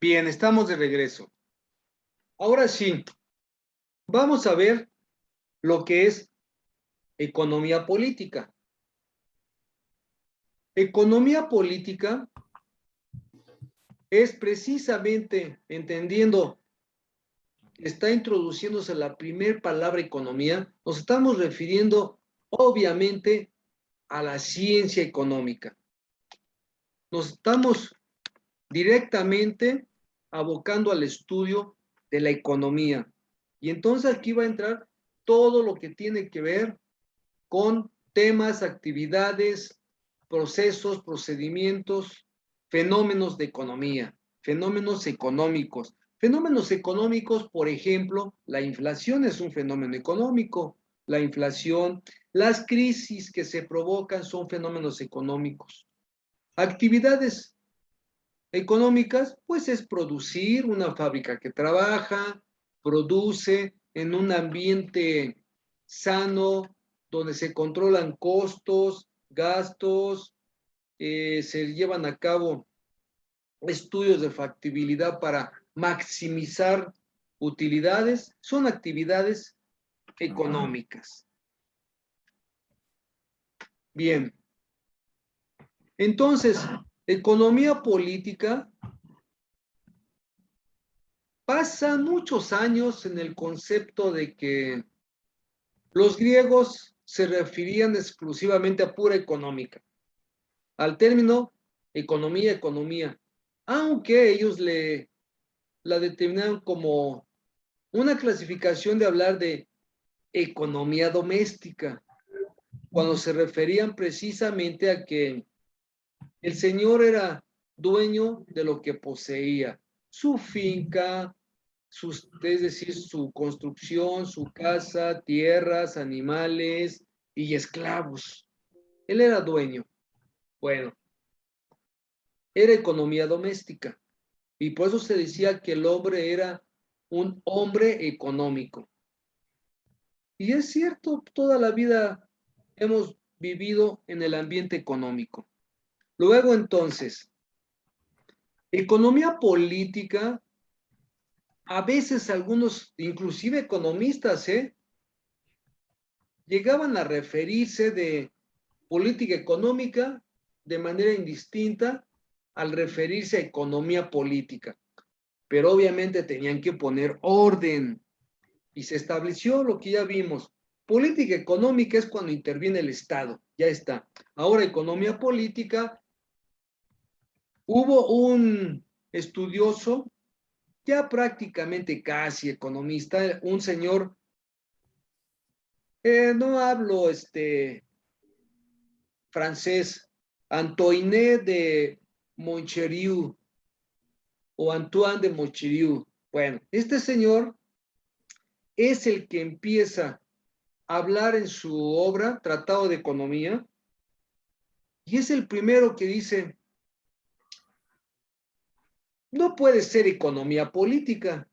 Bien, estamos de regreso. Ahora sí, vamos a ver lo que es economía política. Economía política es precisamente entendiendo que está introduciéndose la primera palabra economía, nos estamos refiriendo obviamente a la ciencia económica. Nos estamos directamente abocando al estudio de la economía. Y entonces aquí va a entrar todo lo que tiene que ver con temas, actividades, procesos, procedimientos, fenómenos de economía, fenómenos económicos. Fenómenos económicos, por ejemplo, la inflación es un fenómeno económico. La inflación, las crisis que se provocan son fenómenos económicos. Actividades económicas, pues es producir una fábrica que trabaja, produce en un ambiente sano, donde se controlan costos, gastos, se llevan a cabo estudios de factibilidad para maximizar utilidades, son actividades económicas. Bien, entonces, economía política pasan muchos años en el concepto de que los griegos se referían exclusivamente a pura económica, al término economía, economía, aunque ellos la determinaron como una clasificación de hablar de economía doméstica, cuando se referían precisamente a que el señor era dueño de lo que poseía, su finca, es decir, su construcción, su casa, tierras, animales y esclavos. Él era dueño. Bueno, era economía doméstica. Y por eso se decía que el hombre era un hombre económico. Y es cierto, toda la vida hemos vivido en el ambiente económico. Luego entonces, economía política, a veces algunos, inclusive economistas, llegaban a referirse de política económica de manera indistinta al referirse a economía política. Pero obviamente tenían que poner orden y se estableció lo que ya vimos. Política económica es cuando interviene el Estado, ya está. Ahora, economía política, hubo un estudioso, ya prácticamente casi economista, un señor, no hablo francés, Antoine de Moncheriu o Antoine de Moncheriu. Bueno, este señor es el que empieza a hablar en su obra, Tratado de Economía, y es el primero que dice, no puede ser economía política.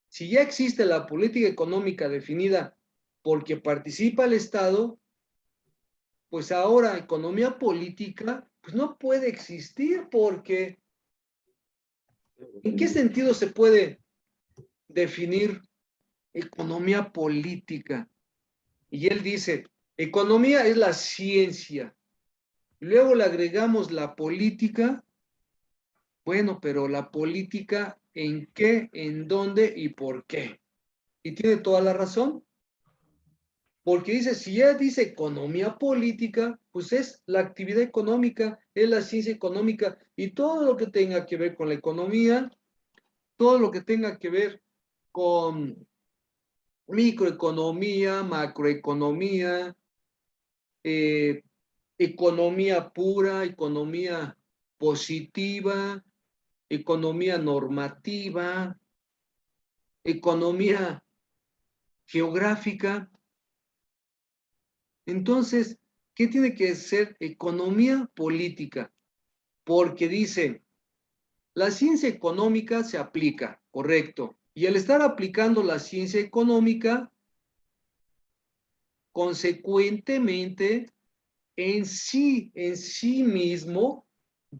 Si ya existe la política económica definida porque participa el Estado, pues ahora economía política pues no puede existir porque ¿en qué sentido se puede definir economía política? Y él dice, economía es la ciencia. Luego le agregamos la política. Bueno, pero la política, ¿en qué, en dónde y por qué? Y tiene toda la razón. Porque dice, si ya dice economía política, pues es la actividad económica, es la ciencia económica y todo lo que tenga que ver con la economía, todo lo que tenga que ver con microeconomía, macroeconomía, eh, economía pura, economía positiva, economía normativa, economía geográfica. Entonces, ¿qué tiene que ser economía política? Porque dice, la ciencia económica se aplica, correcto. Y al estar aplicando la ciencia económica, consecuentemente, en sí mismo,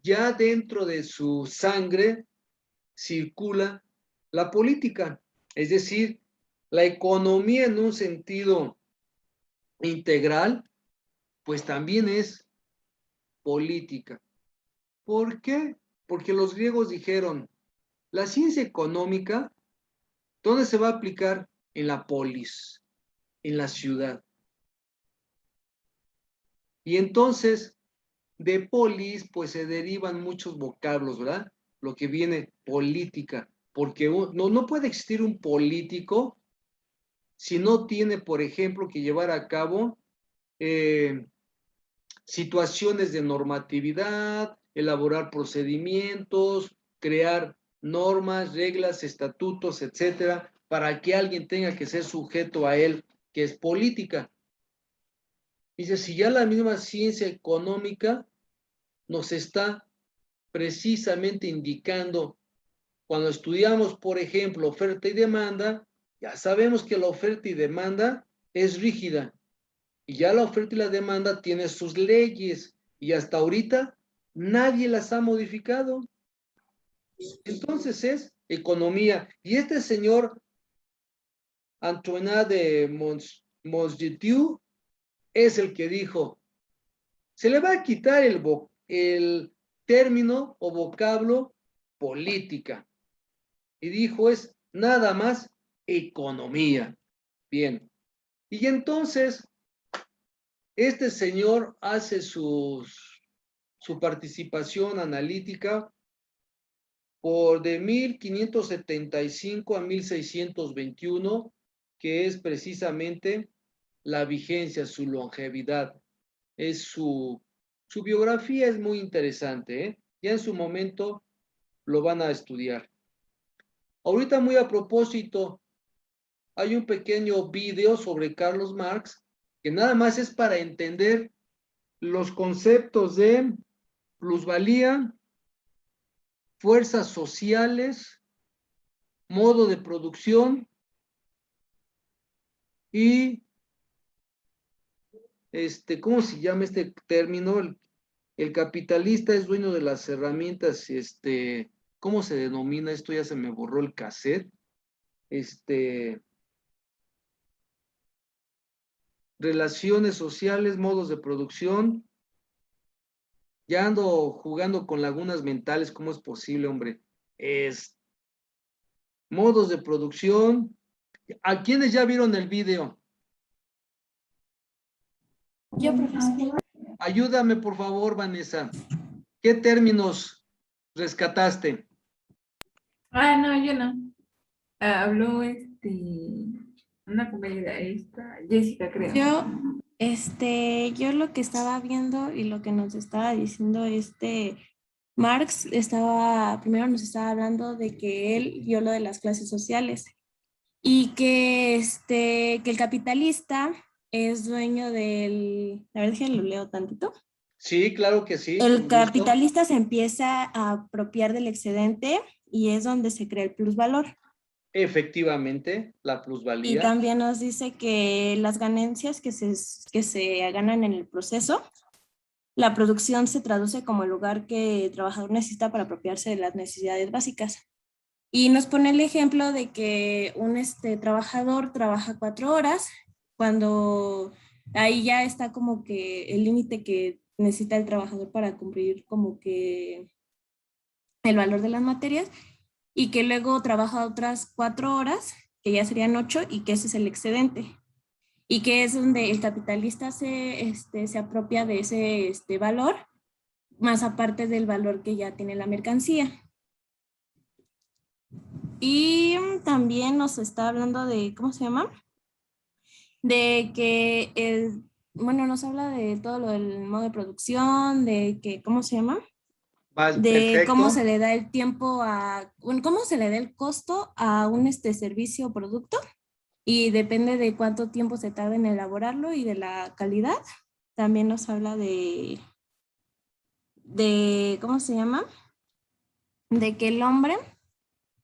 ya dentro de su sangre, circula la política. Es decir, la economía en un sentido integral, pues también es política. ¿Por qué? Porque los griegos dijeron, la ciencia económica, ¿dónde se va a aplicar? En la polis, en la ciudad. Y entonces, de polis, pues se derivan muchos vocablos, ¿verdad? Lo que viene política, porque no puede existir un político si no tiene, por ejemplo, que llevar a cabo situaciones de normatividad, elaborar procedimientos, crear normas, reglas, estatutos, etcétera, para que alguien tenga que ser sujeto a él, que es política. Dice, si ya la misma ciencia económica nos está precisamente indicando, cuando estudiamos, por ejemplo, oferta y demanda, ya sabemos que la oferta y demanda es rígida, y ya la oferta y la demanda tiene sus leyes, y hasta ahorita nadie las ha modificado. Entonces es economía. Y este señor Antoine de Montesquieu es el que dijo, se le va a quitar el término o vocablo política. Y dijo, es nada más economía. Bien. Y entonces, este señor hace su participación analítica por de 1575 a 1621, que es precisamente la vigencia, su longevidad. Es su biografía es muy interesante, ¿eh? Ya en su momento lo van a estudiar. Ahorita muy a propósito, hay un pequeño video sobre Carlos Marx que nada más es para entender los conceptos de plusvalía, fuerzas sociales, modo de producción y ¿cómo se llama este término? El capitalista es dueño de las herramientas, ¿cómo se denomina esto? Ya se me borró el cassette. Relaciones sociales, modos de producción. Ya ando jugando con lagunas mentales, ¿cómo es posible, hombre? Modos de producción. ¿A quiénes ya vieron el video? Yo, profesor. Ayúdame, por favor, Vanessa. ¿Qué términos rescataste? No, yo no. Habló una compañera esta, Jessica, creo. Yo lo que estaba viendo y lo que nos estaba diciendo Marx primero nos estaba hablando de que él vio lo de las clases sociales y que el capitalista es dueño a ver si lo leo tantito. Sí, claro que sí, El con gusto. capitalista se empieza a apropiar del excedente y es donde se crea el plusvalor. Efectivamente, la Y plusvalía. también nos dice que las ganancias que se ganan en el proceso, la producción se traduce como el lugar que el trabajador necesita para apropiarse de las necesidades básicas. Y nos pone el ejemplo de que un trabajador trabaja 4 horas, cuando ahí ya está como que el límite que necesita el trabajador para cumplir como que el valor de las materias, y que luego trabaja otras 4 horas, que ya serían 8, y que ese es el excedente. Y que es donde el capitalista se apropia de ese valor, más aparte del valor que ya tiene la mercancía. Y también nos está hablando de, ¿cómo se llama? De que nos habla de todo lo del modo de producción, de que, ¿cómo se llama? De cómo se le da el tiempo cómo se le da el costo a un servicio o producto, y depende de cuánto tiempo se tarda en elaborarlo y de la calidad. También nos habla ¿cómo se llama? De que el hombre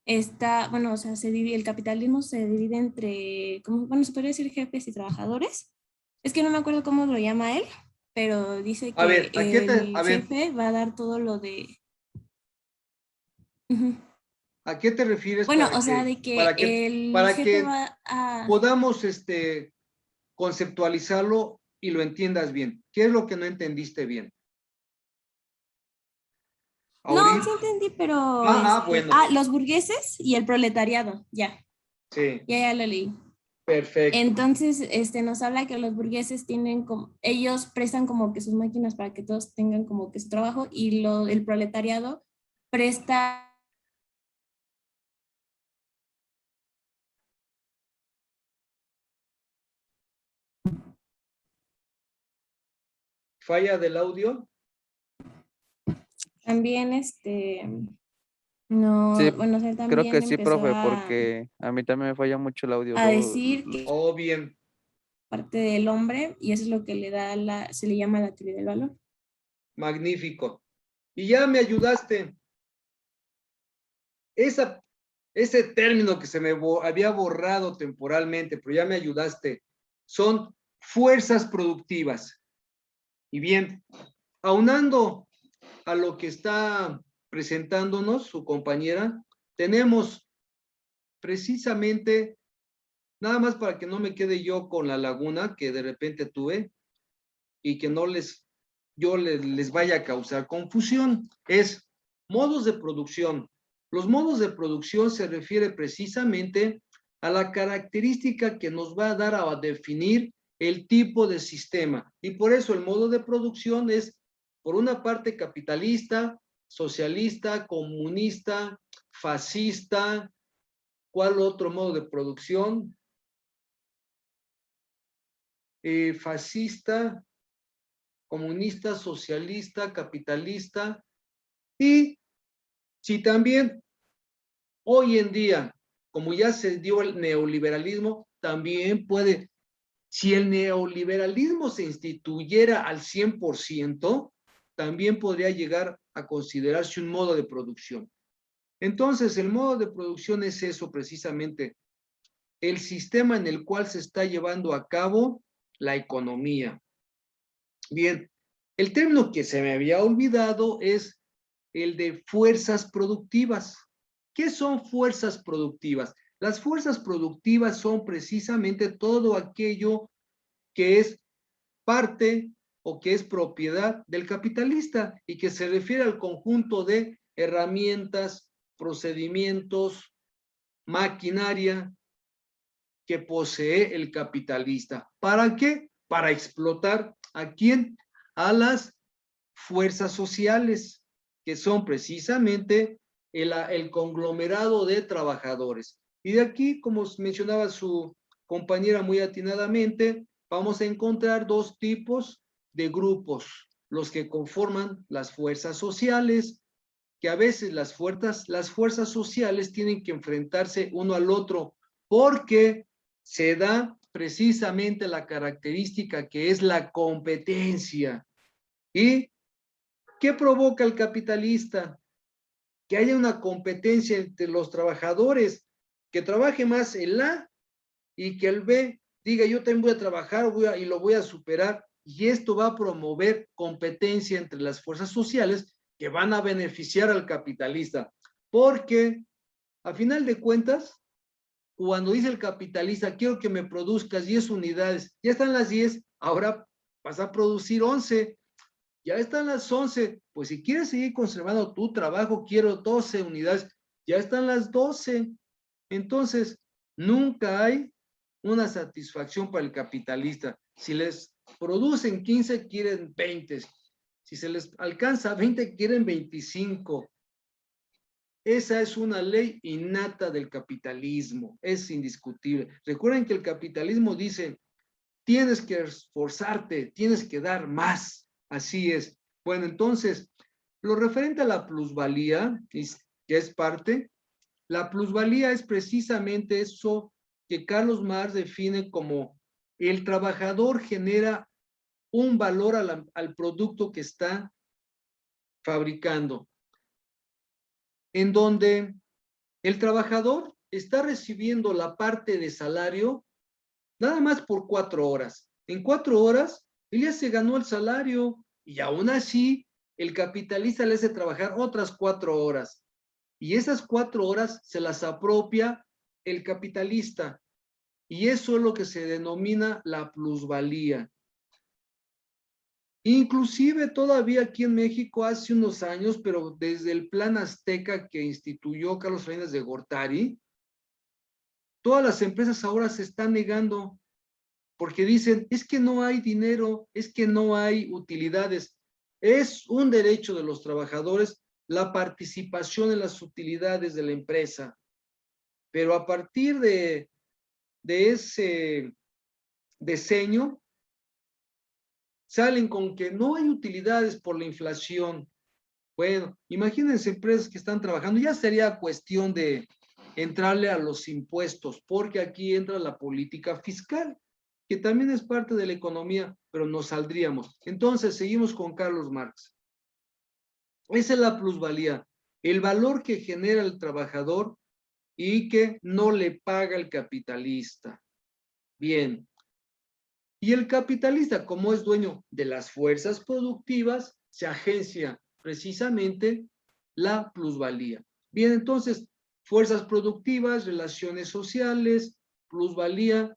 el capitalismo se divide entre, se podría decir jefes y trabajadores. Es que no me acuerdo cómo lo llama él, pero dice que el jefe va a dar todo lo de... Uh-huh. ¿A qué te refieres? Bueno, o sea, de que el para jefe que va a... podamos conceptualizarlo y lo entiendas bien. ¿Qué es lo que no entendiste bien? No, Ahorita. sí entendí, pero... Bueno. los burgueses y el proletariado, ya. Sí, Ya lo leí. perfecto. Entonces, nos habla que los burgueses tienen como, ellos prestan como que sus máquinas para que todos tengan como que su trabajo y el proletariado presta... ¿Falla del audio? También, no, Sí, bueno, o sea, creo que también sí, empezó profe, porque a mí también me falla mucho el audio. a decir que Oh, bien. parte del hombre y eso es lo que le da se le llama la teoría del valor. Magnífico. Y ya me ayudaste. Ese término que se me había borrado temporalmente, pero ya me ayudaste, son fuerzas productivas. Y bien, aunando a lo que está presentándonos su compañera, tenemos precisamente, nada más para que no me quede yo con la laguna que de repente tuve y que no les vaya a causar confusión, es modos de producción. Los modos de producción se refiere precisamente a la característica que nos va a dar a definir el tipo de sistema. Y por eso el modo de producción es, por una parte, capitalista, socialista, comunista, fascista. ¿Cuál otro modo de producción? Fascista, comunista, socialista, capitalista. Y si también hoy en día, como ya se dio el neoliberalismo, también puede, si el neoliberalismo se instituyera al 100%, también podría llegar a considerarse un modo de producción. Entonces, el modo de producción es eso precisamente, el sistema en el cual se está llevando a cabo la economía. Bien, el término que se me había olvidado es el de fuerzas productivas. ¿Qué son fuerzas productivas? Las fuerzas productivas son precisamente todo aquello que es parte o que es propiedad del capitalista y que se refiere al conjunto de herramientas, procedimientos, maquinaria que posee el capitalista. ¿Para qué? Para explotar ¿a quién? A las fuerzas sociales, que son precisamente el conglomerado de trabajadores. Y de aquí, como mencionaba su compañera muy atinadamente, vamos a encontrar dos tipos de grupos, los que conforman las fuerzas sociales, que a veces las fuerzas sociales tienen que enfrentarse uno al otro, porque se da precisamente la característica que es la competencia. ¿Y qué provoca el capitalista? Que haya una competencia entre los trabajadores, que trabaje más el A y que el B diga yo también voy a trabajar y lo voy a superar. Y esto va a promover competencia entre las fuerzas sociales que van a beneficiar al capitalista. Porque a final de cuentas, cuando dice el capitalista, quiero que me produzcas 10 unidades, ya están las 10, ahora vas a producir 11, ya están las 11, pues si quieres seguir conservando tu trabajo, quiero 12 unidades, ya están las 12. Entonces, nunca hay una satisfacción para el capitalista. Si les producen 15, quieren 20. Si se les alcanza 20, quieren 25. Esa es una ley innata del capitalismo, es indiscutible. Recuerden que el capitalismo dice, tienes que esforzarte, tienes que dar más. Así es. Bueno, entonces, lo referente a la plusvalía, que es parte, la plusvalía es precisamente eso que Carlos Marx define como el trabajador genera un valor al producto que está fabricando, en donde el trabajador está recibiendo la parte de salario nada más por 4 horas. En 4 horas, él ya se ganó el salario y aún así el capitalista le hace trabajar otras 4 horas. Y esas 4 horas se las apropia el capitalista. Y eso es lo que se denomina la plusvalía. Inclusive todavía aquí en México hace unos años, pero desde el plan azteca que instituyó Carlos Salinas de Gortari, todas las empresas ahora se están negando porque dicen, es que no hay dinero, es que no hay utilidades. Es un derecho de los trabajadores la participación en las utilidades de la empresa. Pero a partir de ese diseño, salen con que no hay utilidades por la inflación. Bueno, imagínense empresas que están trabajando, ya sería cuestión de entrarle a los impuestos, porque aquí entra la política fiscal, que también es parte de la economía, pero nos saldríamos. Entonces, seguimos con Carlos Marx. Esa es la plusvalía, el valor que genera el trabajador y que no le paga el capitalista. Bien. Y el capitalista, como es dueño de las fuerzas productivas, se agencia precisamente la plusvalía. Bien, entonces, fuerzas productivas, relaciones sociales, plusvalía,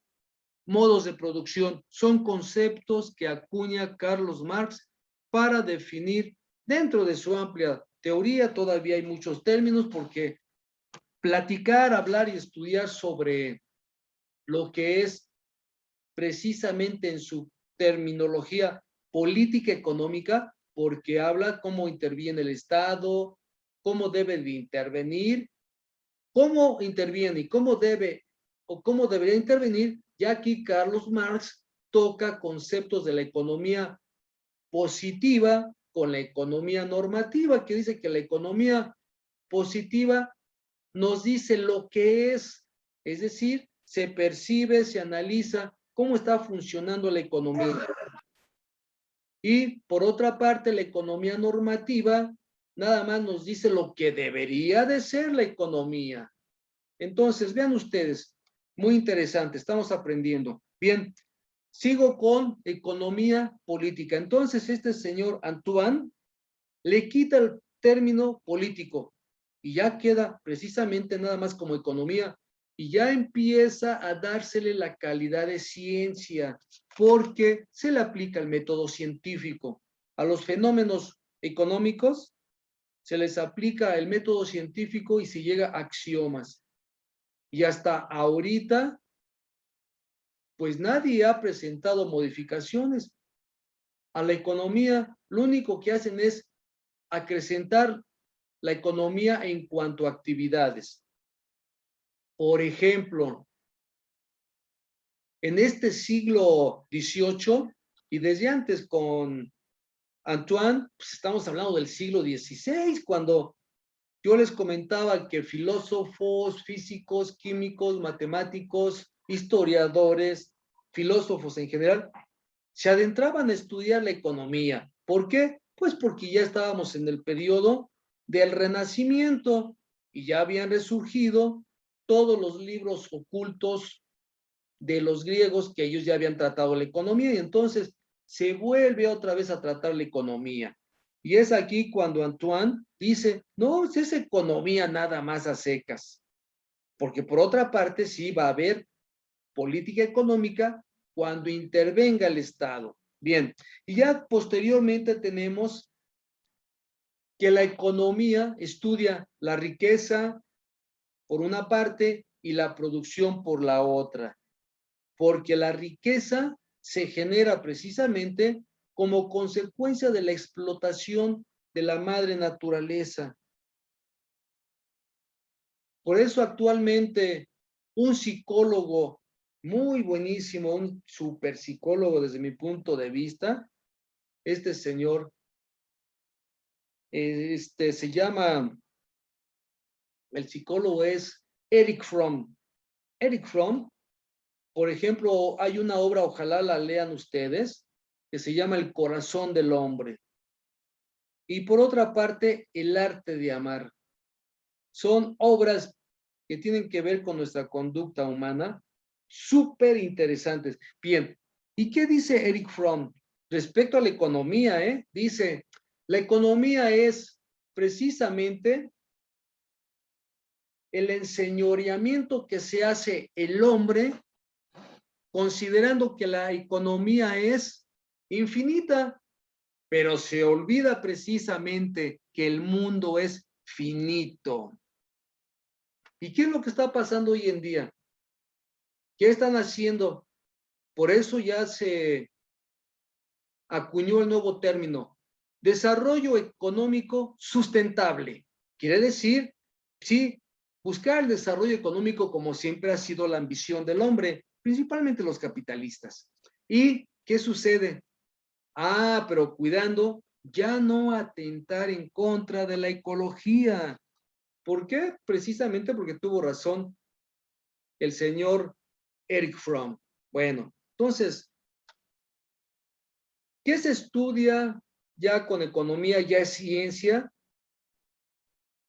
modos de producción, son conceptos que acuña Carlos Marx para definir dentro de su amplia teoría. Todavía hay muchos términos porque platicar, hablar y estudiar sobre lo que es precisamente en su terminología política económica, porque habla cómo interviene el Estado, cómo debe de intervenir, cómo interviene y cómo debe o cómo debería intervenir. Ya aquí Carlos Marx toca conceptos de la economía positiva con la economía normativa, que dice que la economía positiva nos dice lo que es decir, se percibe, se analiza cómo está funcionando la economía. Y por otra parte, la economía normativa nada más nos dice lo que debería de ser la economía. Entonces, vean ustedes, muy interesante, estamos aprendiendo. Bien, sigo con economía política. Entonces, este señor Antoine le quita el término político y ya queda precisamente nada más como economía y ya empieza a dársele la calidad de ciencia porque se le aplica el método científico. A los fenómenos económicos se les aplica el método científico y se llega a axiomas. Y hasta ahorita, pues nadie ha presentado modificaciones a la economía. Lo único que hacen es acrecentar la economía en cuanto a actividades. Por ejemplo, en este siglo XVIII y desde antes con Antoine, pues estamos hablando del siglo XVI, cuando yo les comentaba que filósofos, físicos, químicos, matemáticos, historiadores, filósofos en general, se adentraban a estudiar la economía. ¿Por qué? Pues porque ya estábamos en el periodo del Renacimiento y ya habían resurgido todos los libros ocultos de los griegos que ellos ya habían tratado la economía y entonces se vuelve otra vez a tratar la economía. Y es aquí cuando Antoine dice, no, es economía nada más a secas, porque por otra parte sí va a haber política económica cuando intervenga el Estado. Bien, y ya posteriormente tenemos que la economía estudia la riqueza por una parte y la producción por la otra, porque la riqueza se genera precisamente como consecuencia de la explotación de la madre naturaleza. Por eso actualmente un psicólogo muy buenísimo, un super psicólogo desde mi punto de vista, este señor, se llama, el psicólogo es Eric Fromm. Eric Fromm, por ejemplo, hay una obra, ojalá la lean ustedes, que se llama El corazón del hombre. Y por otra parte, El arte de amar. Son obras que tienen que ver con nuestra conducta humana, súper interesantes. Bien, ¿y qué dice Eric Fromm respecto a la economía? Dice, la economía es precisamente el enseñoreamiento que se hace el hombre, considerando que la economía es infinita, pero se olvida precisamente que el mundo es finito. ¿Y qué es lo que está pasando hoy en día? ¿Qué están haciendo? Por eso ya se acuñó el nuevo término, desarrollo económico sustentable. Quiere decir, sí, buscar el desarrollo económico como siempre ha sido la ambición del hombre, principalmente los capitalistas. ¿Y qué sucede? Pero cuidando, ya no atentar en contra de la ecología. ¿Por qué? Precisamente porque tuvo razón el señor Eric Fromm. Bueno, entonces, ¿qué se estudia ya con economía? Ya es ciencia,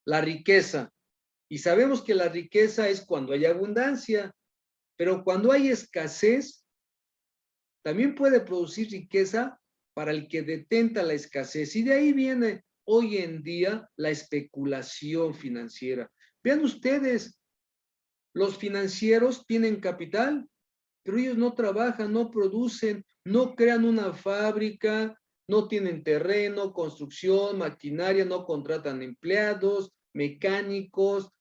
la riqueza. Y sabemos que la riqueza es cuando hay abundancia, pero cuando hay escasez, también puede producir riqueza para el que detenta la escasez. Y de ahí viene hoy en día la especulación financiera. Vean ustedes, los financieros tienen capital, pero ellos no trabajan, no producen, no crean una fábrica, no tienen terreno, construcción, maquinaria, no contratan empleados, mecánicos,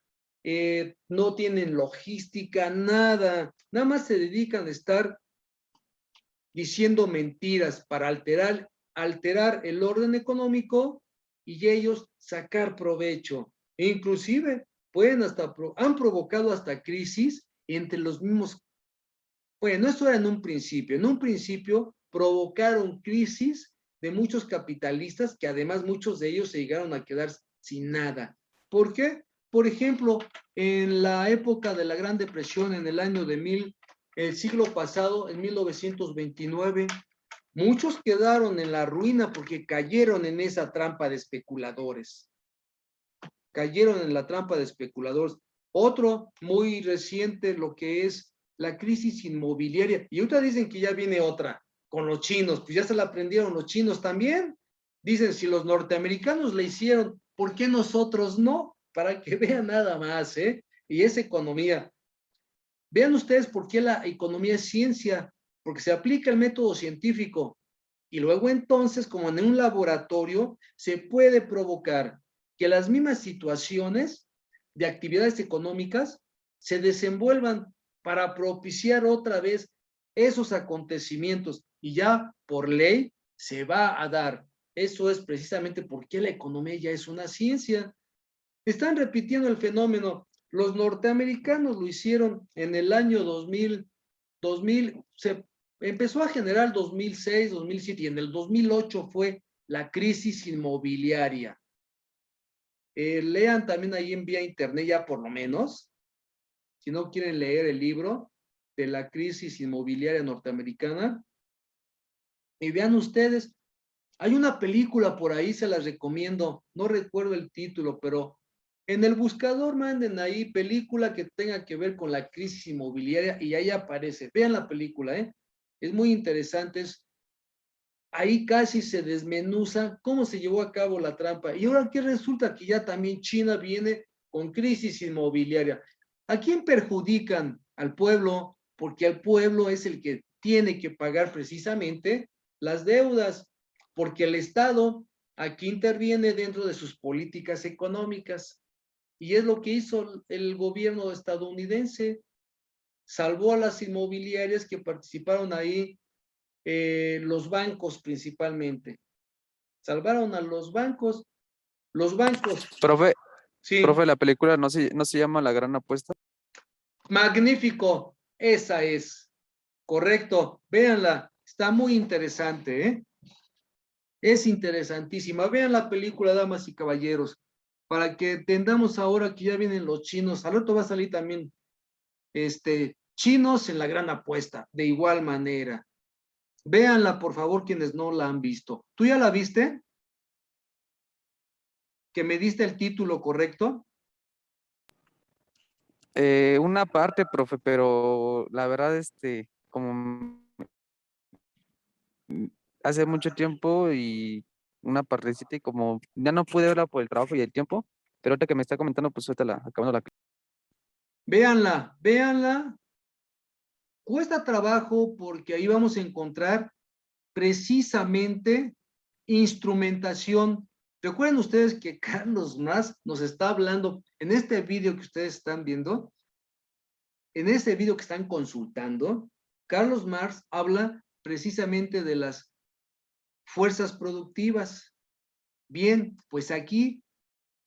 no tienen logística, nada. Nada más se dedican a estar diciendo mentiras para alterar el orden económico y ellos sacar provecho. E inclusive pueden han provocado hasta crisis entre los mismos. Bueno, esto era en un principio. En un principio provocaron crisis de muchos capitalistas que además muchos de ellos se llegaron a quedar sin nada. ¿Por qué? Por ejemplo, en la época de la Gran Depresión, en el año el siglo pasado, en 1929, muchos quedaron en la ruina porque cayeron en esa trampa de especuladores. Cayeron en la trampa de especuladores. Otro muy reciente, lo que es la crisis inmobiliaria. Y ahorita dicen que ya viene otra con los chinos, pues ya se la aprendieron los chinos también. Dicen, si los norteamericanos la hicieron, ¿por qué nosotros no? Para que vean nada más, ¿eh? Y esa economía. Vean ustedes por qué la economía es ciencia, porque se aplica el método científico. Y luego entonces, como en un laboratorio, se puede provocar que las mismas situaciones de actividades económicas se desenvuelvan para propiciar otra vez esos acontecimientos y ya por ley se va a dar. Eso es precisamente por qué la economía ya es una ciencia. Están repitiendo el fenómeno. Los norteamericanos lo hicieron en el año 2000 se empezó a generar 2006, 2007 y en el 2008 fue la crisis inmobiliaria. Lean también ahí en vía internet ya por lo menos, si no quieren leer el libro de la crisis inmobiliaria norteamericana. Y vean ustedes, hay una película por ahí, se las recomiendo, no recuerdo el título, pero en el buscador manden ahí película que tenga que ver con la crisis inmobiliaria y ahí aparece. Vean la película, ¿eh? Es muy interesante. Ahí casi se desmenuza cómo se llevó a cabo la trampa. Y ahora que resulta que ya también China viene con crisis inmobiliaria. ¿A quién perjudican? Al pueblo, porque el pueblo es el que tiene que pagar precisamente las deudas, porque el Estado aquí interviene dentro de sus políticas económicas. Y es lo que hizo el gobierno estadounidense. Salvó a las inmobiliarias que participaron ahí, los bancos principalmente. Salvaron a los bancos, Profe, sí, profe, la película no se llama La Gran Apuesta. magnífico, esa es, correcto, véanla, está muy interesante, ¿eh? Es interesantísima, vean la película, damas y caballeros, para que entendamos ahora que ya vienen los chinos, al rato va a salir también, chinos en La Gran Apuesta, de igual manera. Véanla, por favor, quienes no la han visto. ¿Tú ya la viste? ¿Que me diste el título correcto? Una parte, profe, pero la verdad, como hace mucho tiempo y una partecita y como ya no pude verla por el trabajo y el tiempo, pero ahorita que me está comentando, pues ahorita acabando la Véanla, véanla. Cuesta trabajo porque ahí vamos a encontrar precisamente instrumentación. Recuerden ustedes que Carlos Marx nos está hablando en este video que ustedes están viendo, en este video que están consultando, Carlos Marx habla precisamente de las fuerzas productivas. Bien, pues aquí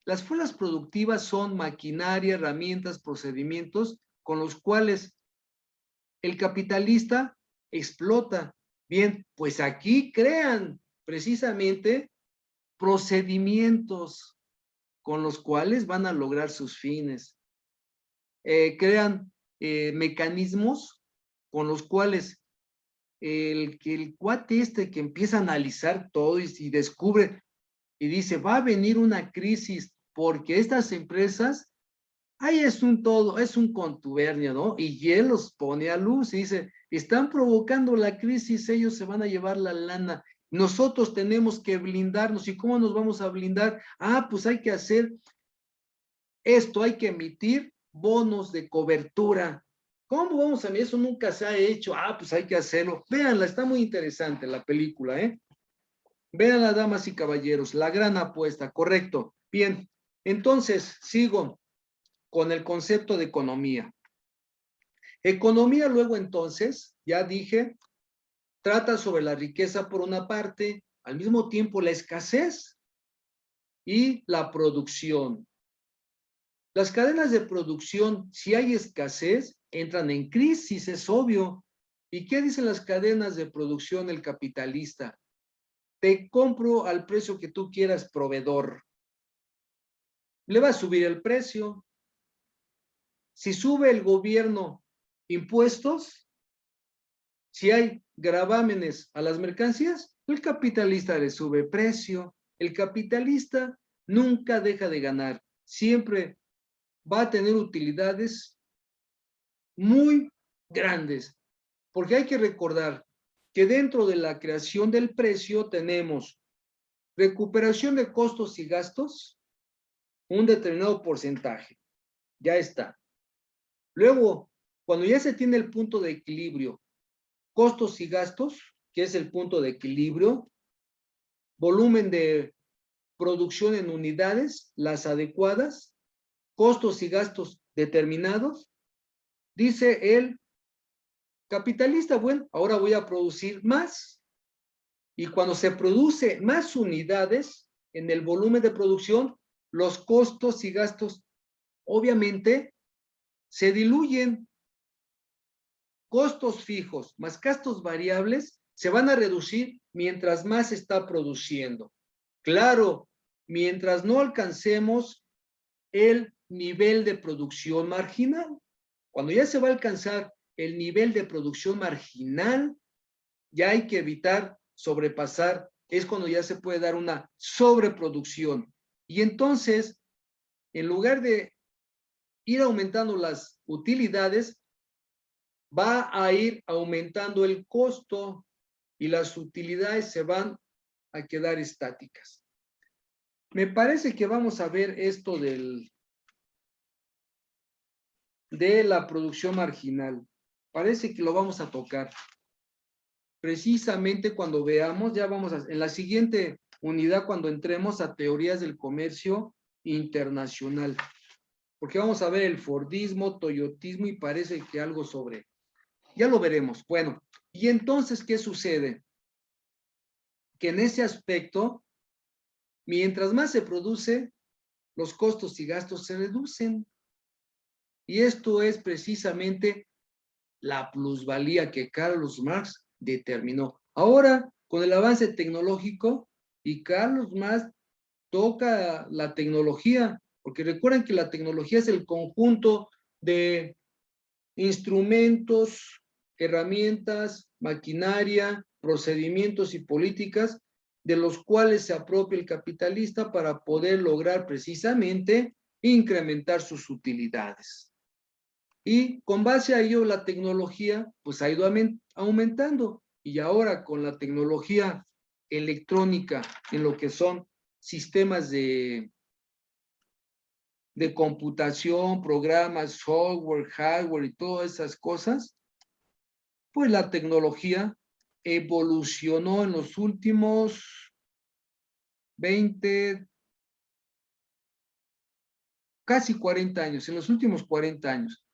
las fuerzas productivas son maquinaria, herramientas, procedimientos con los cuales el capitalista explota. Bien, pues aquí crean precisamente procedimientos con los cuales van a lograr sus fines. Crean mecanismos con los cuales el cuate este que empieza a analizar todo y descubre y dice, va a venir una crisis porque estas empresas, ahí es un todo, es un contubernio, ¿no? Y él los pone a luz y dice, están provocando la crisis, ellos se van a llevar la lana. Nosotros tenemos que blindarnos. ¿Y cómo nos vamos a blindar? Ah, pues hay que hacer esto, hay que emitir bonos de cobertura. ¿Cómo vamos a emitir? Eso nunca se ha hecho. Ah, pues hay que hacerlo. Véanla, está muy interesante la película, ¿eh? Véanla, damas y caballeros, la gran apuesta, correcto. Bien, entonces sigo con el concepto de economía. Economía luego entonces, ya dije, trata sobre la riqueza por una parte, al mismo tiempo la escasez y la producción. Las cadenas de producción, si hay escasez, entran en crisis, es obvio. ¿Y qué dicen las cadenas de producción el capitalista? Te compro al precio que tú quieras, proveedor. Le va a subir el precio. Si sube el gobierno impuestos, si hay gravámenes a las mercancías, el capitalista le sube precio. El capitalista nunca deja de ganar. Siempre va a tener utilidades muy grandes. Porque hay que recordar que dentro de la creación del precio tenemos recuperación de costos y gastos, un determinado porcentaje. Ya está. Luego, cuando ya se tiene el punto de equilibrio, costos y gastos, que es el punto de equilibrio, volumen de producción en unidades, las adecuadas, costos y gastos determinados, dice el capitalista, bueno, ahora voy a producir más. Y cuando se produce más unidades en el volumen de producción, los costos y gastos obviamente se diluyen. Costos fijos más gastos variables se van a reducir mientras más se está produciendo. Claro, mientras no alcancemos el nivel de producción marginal. Cuando ya se va a alcanzar el nivel de producción marginal, ya hay que evitar sobrepasar, es cuando ya se puede dar una sobreproducción. Y entonces, en lugar de ir aumentando las utilidades, va a ir aumentando el costo y las utilidades se van a quedar estáticas. Me parece que vamos a ver esto de la producción marginal. Parece que lo vamos a tocar. Precisamente cuando veamos, ya vamos en la siguiente unidad, cuando entremos a teorías del comercio internacional. Porque vamos a ver el Fordismo, Toyotismo y parece que algo sobre. Ya lo veremos. Bueno, y entonces, ¿qué sucede? Que en ese aspecto, mientras más se produce, los costos y gastos se reducen. Y esto es precisamente la plusvalía que Carlos Marx determinó. Ahora, con el avance tecnológico, y Carlos Marx toca la tecnología, porque recuerden que la tecnología es el conjunto de instrumentos, herramientas, maquinaria, procedimientos y políticas de los cuales se apropia el capitalista para poder lograr precisamente incrementar sus utilidades. Y con base a ello la tecnología pues ha ido aumentando y ahora con la tecnología electrónica en lo que son sistemas de de computación, programas, software, hardware y todas esas cosas, pues la tecnología evolucionó en los últimos 20, casi 40 años, en los últimos 40 años.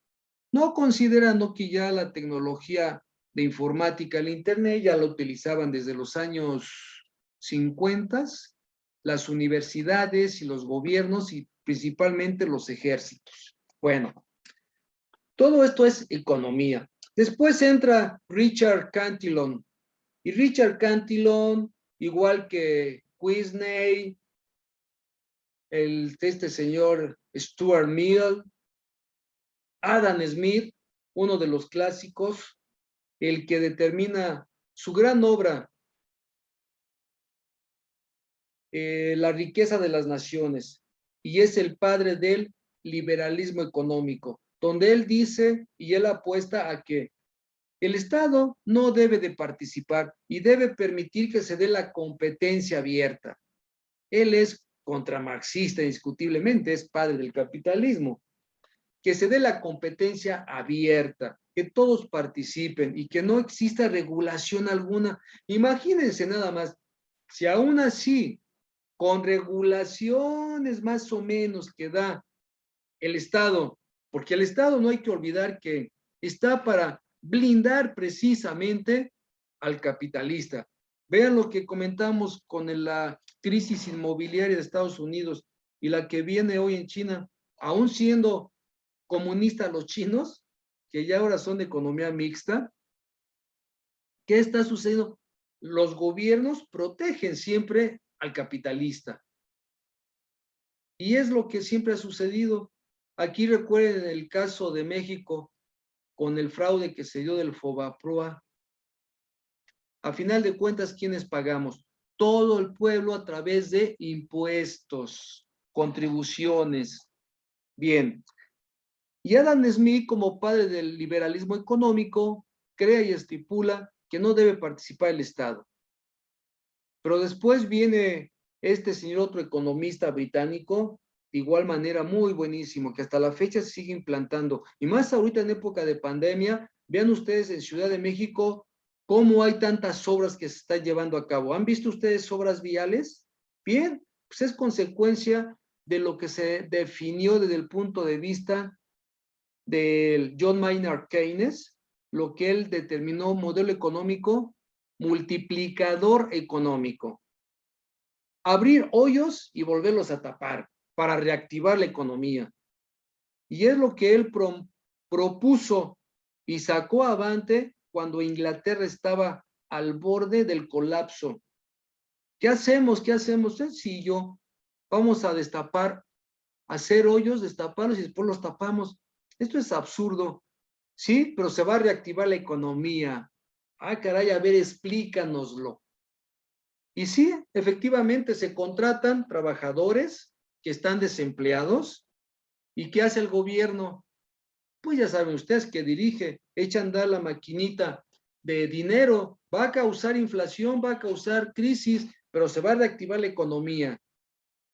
No considerando que ya la tecnología de informática, el Internet, ya lo utilizaban desde los años 50, las universidades y los gobiernos y principalmente los ejércitos. Bueno, todo esto es economía. Después entra Richard Cantillon. Y Richard Cantillon, igual que Quizney, este señor Stuart Mill, Adam Smith, uno de los clásicos, el que determina su gran obra, La riqueza de las naciones, y es el padre del liberalismo económico, donde él dice y él apuesta a que el Estado no debe de participar y debe permitir que se dé la competencia abierta. Él es contramarxista, indiscutiblemente, es padre del capitalismo. Que se dé la competencia abierta, que todos participen y que no exista regulación alguna. Imagínense nada más, si aún así, con regulaciones más o menos que da el Estado, porque el Estado no hay que olvidar que está para blindar precisamente al capitalista. Vean lo que comentamos con la crisis inmobiliaria de Estados Unidos y la que viene hoy en China, aún siendo comunistas los chinos, que ya ahora son de economía mixta. ¿Qué está sucediendo? Los gobiernos protegen siempre al capitalista. Y es lo que siempre ha sucedido. Aquí recuerden el caso de México con el fraude que se dio del Fobaproa. A final de cuentas, ¿quiénes pagamos? Todo el pueblo a través de impuestos, contribuciones. Bien. Y Adam Smith, como padre del liberalismo económico, crea y estipula que no debe participar el Estado. Pero después viene este señor, otro economista británico, de igual manera muy buenísimo, que hasta la fecha se sigue implantando. Y más ahorita en época de pandemia, vean ustedes en Ciudad de México cómo hay tantas obras que se están llevando a cabo. ¿Han visto ustedes obras viales? Bien, pues es consecuencia de lo que se definió desde el punto de vista del John Maynard Keynes, lo que él determinó modelo económico, multiplicador económico. Abrir hoyos y volverlos a tapar para reactivar la economía. Y es lo que él propuso y sacó avante cuando Inglaterra estaba al borde del colapso. ¿Qué hacemos? ¿Qué hacemos? Sencillo. Vamos a destapar, hacer hoyos, destaparlos y después los tapamos. Esto es absurdo, ¿sí? Pero se va a reactivar la economía. Ah, caray, a ver, explícanoslo. Y sí, efectivamente se contratan trabajadores que están desempleados. ¿Y qué hace el gobierno? Pues ya saben ustedes que dirige, echa a andar la maquinita de dinero, va a causar inflación, va a causar crisis, pero se va a reactivar la economía.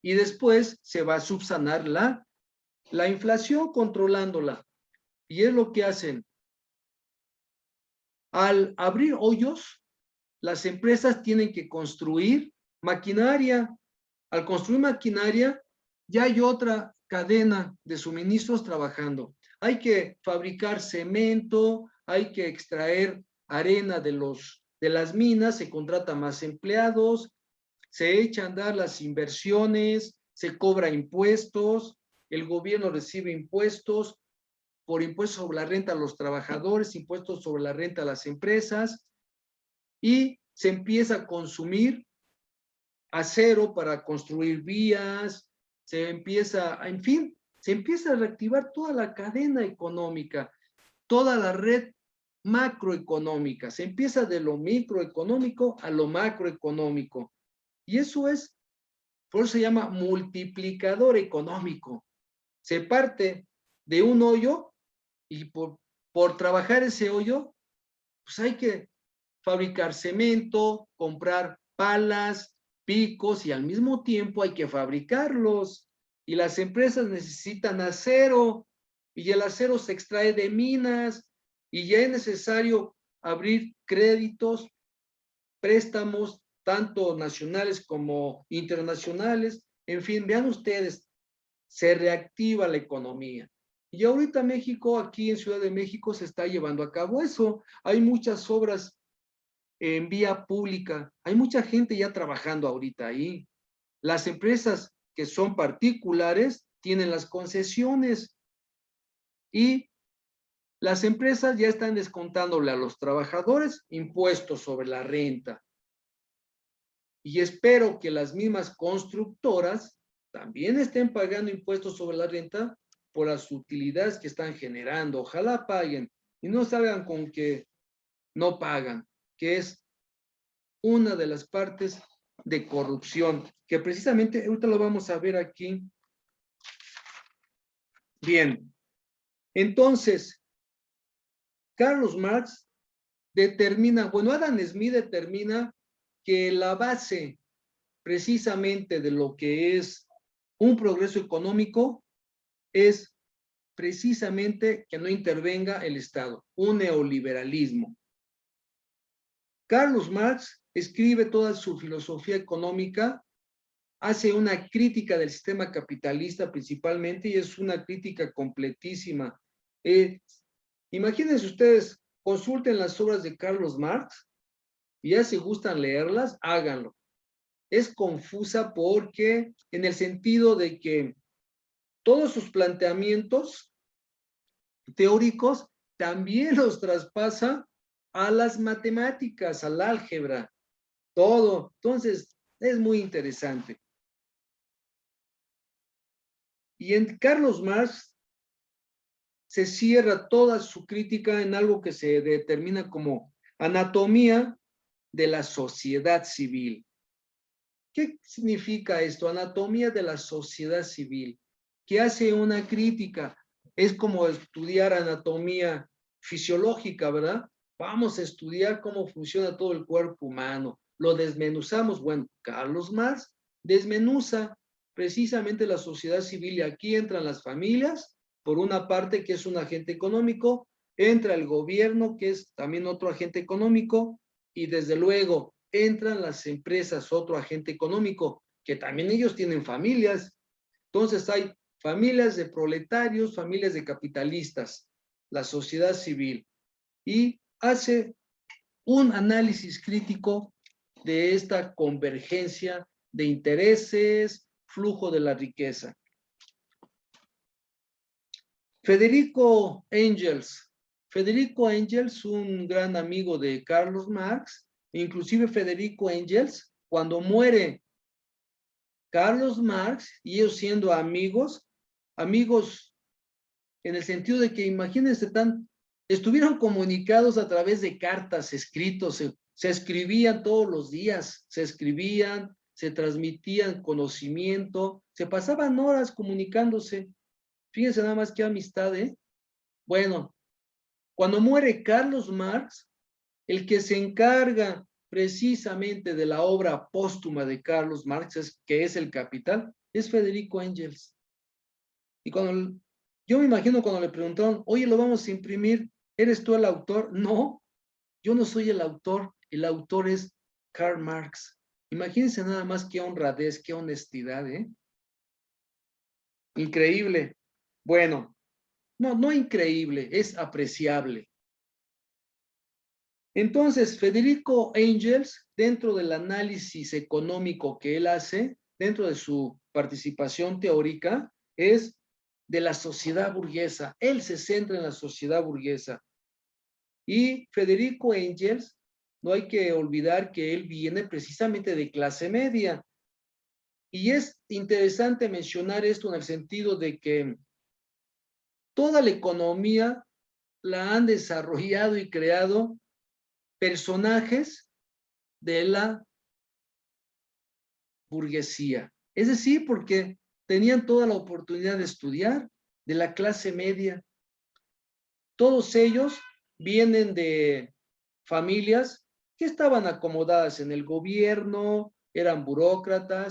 Y después se va a subsanar la inflación controlándola. Y es lo que hacen. Al abrir hoyos, las empresas tienen que construir maquinaria. Al construir maquinaria, ya hay otra cadena de suministros trabajando. Hay que fabricar cemento, hay que extraer arena de las minas, se contrata más empleados, se echan a andar las inversiones, se cobra impuestos, el gobierno recibe impuestos, por impuestos sobre la renta a los trabajadores, impuestos sobre la renta a las empresas, y se empieza a consumir acero para construir vías, se empieza, en fin, se empieza a reactivar toda la cadena económica, toda la red macroeconómica, se empieza de lo microeconómico a lo macroeconómico. Y eso es, por eso se llama multiplicador económico. Se parte de un hoyo y por trabajar ese hoyo, pues hay que fabricar cemento, comprar palas, picos y al mismo tiempo hay que fabricarlos. y las empresas necesitan acero y el acero se extrae de minas y ya es necesario abrir créditos, préstamos, tanto nacionales como internacionales. En fin, vean ustedes, se reactiva la economía. Y ahorita México, aquí en Ciudad de México, se está llevando a cabo eso. Hay muchas obras en vía pública, hay mucha gente ya trabajando ahorita ahí. Las empresas que son particulares tienen las concesiones y las empresas ya están descontándole a los trabajadores impuestos sobre la renta. Y espero que las mismas constructoras también estén pagando impuestos sobre la renta por las utilidades que están generando. Ojalá paguen y no salgan con que no pagan, que es una de las partes de corrupción, que precisamente ahorita lo vamos a ver aquí. Bien, entonces, Carlos Marx determina, bueno, Adam Smith determina que la base precisamente de lo que es un progreso económico es precisamente que no intervenga el Estado, un neoliberalismo. Carlos Marx escribe toda su filosofía económica, hace una crítica del sistema capitalista principalmente y es una crítica completísima. Imagínense ustedes, consulten las obras de Carlos Marx y ya si gustan leerlas, háganlo. Es confusa porque en el sentido de que todos sus planteamientos teóricos también los traspasa a las matemáticas, al álgebra, todo. Entonces, es muy interesante. Y en Carlos Marx se cierra toda su crítica en algo que se determina como anatomía de la sociedad civil. ¿Qué significa esto? Anatomía de la sociedad civil, que hace una crítica. Es como estudiar anatomía fisiológica, ¿verdad? Vamos a estudiar cómo funciona todo el cuerpo humano. Lo desmenuzamos. Bueno, Carlos Marx desmenuza precisamente la sociedad civil y aquí entran las familias, por una parte que es un agente económico, entra el gobierno que es también otro agente económico y desde luego entran las empresas, otro agente económico, que también ellos tienen familias. Entonces hay familias de proletarios, familias de capitalistas, la sociedad civil, y hace un análisis crítico de esta convergencia de intereses, flujo de la riqueza. Federico Engels. Federico Engels, un gran amigo de Carlos Marx, inclusive Federico Engels, cuando muere Carlos Marx, y ellos siendo amigos, amigos en el sentido de que imagínense, estuvieron comunicados a través de cartas, escritos, se escribían todos los días, se escribían, se transmitían conocimiento, se pasaban horas comunicándose. Fíjense nada más qué amistad, ¿eh? Bueno, cuando muere Carlos Marx, el que se encarga precisamente de la obra póstuma de Carlos Marx, que es El Capital, es Federico Engels. Y cuando yo me imagino cuando le preguntaron, oye, lo vamos a imprimir, ¿eres tú el autor? No, yo no soy el autor es Karl Marx. Imagínense nada más qué honradez, qué honestidad, ¿eh? Increíble. Bueno, no increíble, es apreciable. Entonces, Federico Engels, dentro del análisis económico que él hace, dentro de su participación teórica, es de la sociedad burguesa. Él se centra en la sociedad burguesa. Y Federico Engels, no hay que olvidar que él viene precisamente de clase media. Y es interesante mencionar esto en el sentido de que toda la economía la han desarrollado y creado personajes de la burguesía. Es decir, porque tenían toda la oportunidad de estudiar, de la clase media. Todos ellos vienen de familias que estaban acomodadas en el gobierno, eran burócratas,